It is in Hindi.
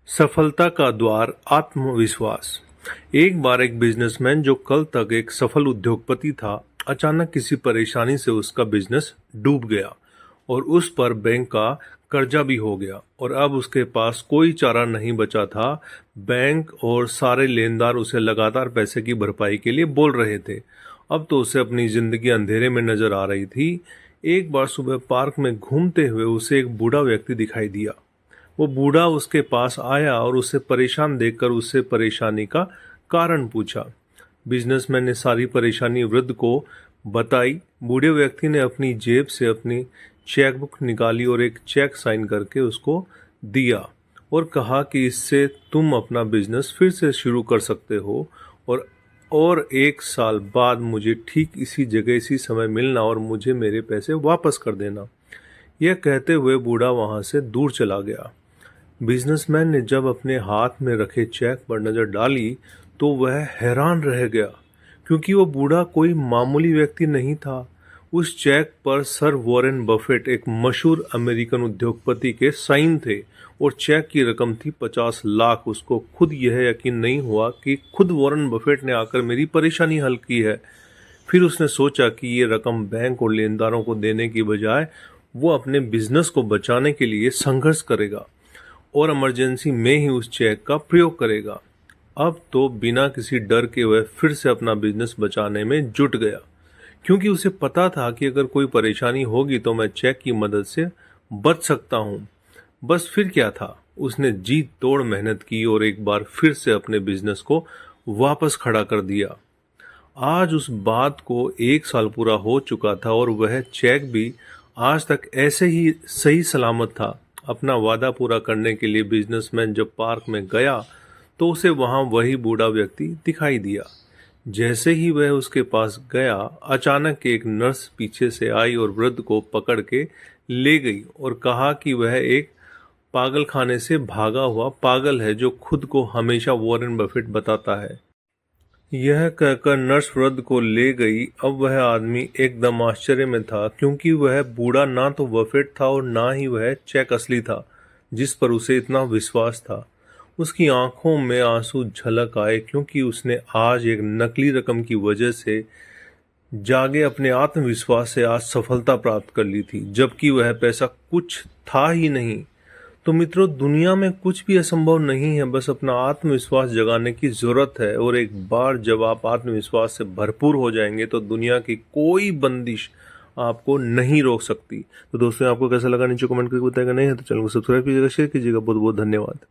सफलता का द्वार आत्मविश्वास। एक बार एक बिजनेसमैन जो कल तक एक सफल उद्योगपति था, अचानक किसी परेशानी से उसका बिजनेस डूब गया और उस पर बैंक का कर्जा भी हो गया और अब उसके पास कोई चारा नहीं बचा था। बैंक और सारे लेनदार उसे लगातार पैसे की भरपाई के लिए बोल रहे थे। अब तो उसे अपनी जिंदगी अंधेरे में नजर आ रही थी। एक बार सुबह पार्क में घूमते हुए उसे एक बूढ़ा व्यक्ति दिखाई दिया। वो बूढ़ा उसके पास आया और उसे परेशान देखकर उससे परेशानी का कारण पूछा। बिजनेसमैन ने सारी परेशानी वृद्ध को बताई। बूढ़े व्यक्ति ने अपनी जेब से अपनी चेकबुक निकाली और एक चेक साइन करके उसको दिया और कहा कि इससे तुम अपना बिजनेस फिर से शुरू कर सकते हो और 1 साल बाद मुझे ठीक इसी जगह इसी समय मिलना और मुझे मेरे पैसे वापस कर देना। यह कहते हुए बूढ़ा वहां से दूर चला गया। बिजनेसमैन ने जब अपने हाथ में रखे चेक पर नजर डाली तो वह हैरान रह गया, क्योंकि वो बूढ़ा कोई मामूली व्यक्ति नहीं था। उस चेक पर सर वॉरेन बफेट, एक मशहूर अमेरिकन उद्योगपति के साइन थे और चेक की रकम थी 50 लाख। उसको खुद यह यकीन नहीं हुआ कि खुद वॉरेन बफेट ने आकर मेरी परेशानी हल की है। फिर उसने सोचा कि ये रकम बैंक और लेनदारों को देने की बजाय वो अपने बिजनेस को बचाने के लिए संघर्ष करेगा और इमरजेंसी में ही उस चेक का प्रयोग करेगा। अब तो बिना किसी डर के वह फिर से अपना बिजनेस बचाने में जुट गया, क्योंकि उसे पता था कि अगर कोई परेशानी होगी तो मैं चेक की मदद से बच सकता हूँ। बस फिर क्या था, उसने जी तोड़ मेहनत की और एक बार फिर से अपने बिजनेस को वापस खड़ा कर दिया। आज उस बात को 1 साल पूरा हो चुका था और वह चेक भी आज तक ऐसे ही सही सलामत था। अपना वादा पूरा करने के लिए बिजनेसमैन जब पार्क में गया तो उसे वहां वही बूढ़ा व्यक्ति दिखाई दिया। जैसे ही वह उसके पास गया, अचानक एक नर्स पीछे से आई और वृद्ध को पकड़ के ले गई और कहा कि वह एक पागल खाने से भागा हुआ पागल है जो खुद को हमेशा वॉरेन बफेट बताता है। यह कहकर नर्स वृद्ध को ले गई। अब वह आदमी एकदम आश्चर्य में था, क्योंकि वह बूढ़ा ना तो बफेट था और ना ही वह चेक असली था जिस पर उसे इतना विश्वास था। उसकी आंखों में आंसू झलक आए, क्योंकि उसने आज एक नकली रकम की वजह से जागे अपने आत्मविश्वास से आज सफलता प्राप्त कर ली थी, जबकि वह पैसा कुछ था ही नहीं। तो मित्रों, दुनिया में कुछ भी असंभव नहीं है, बस अपना आत्मविश्वास जगाने की जरूरत है। और एक बार जब आप आत्मविश्वास से भरपूर हो जाएंगे तो दुनिया की कोई बंदिश आपको नहीं रोक सकती। तो दोस्तों, आपको कैसा लगा नीचे कमेंट करके बताएगा। नहीं है तो चैनल को सब्सक्राइब कीजिएगा, शेयर कीजिएगा। बहुत बहुत धन्यवाद।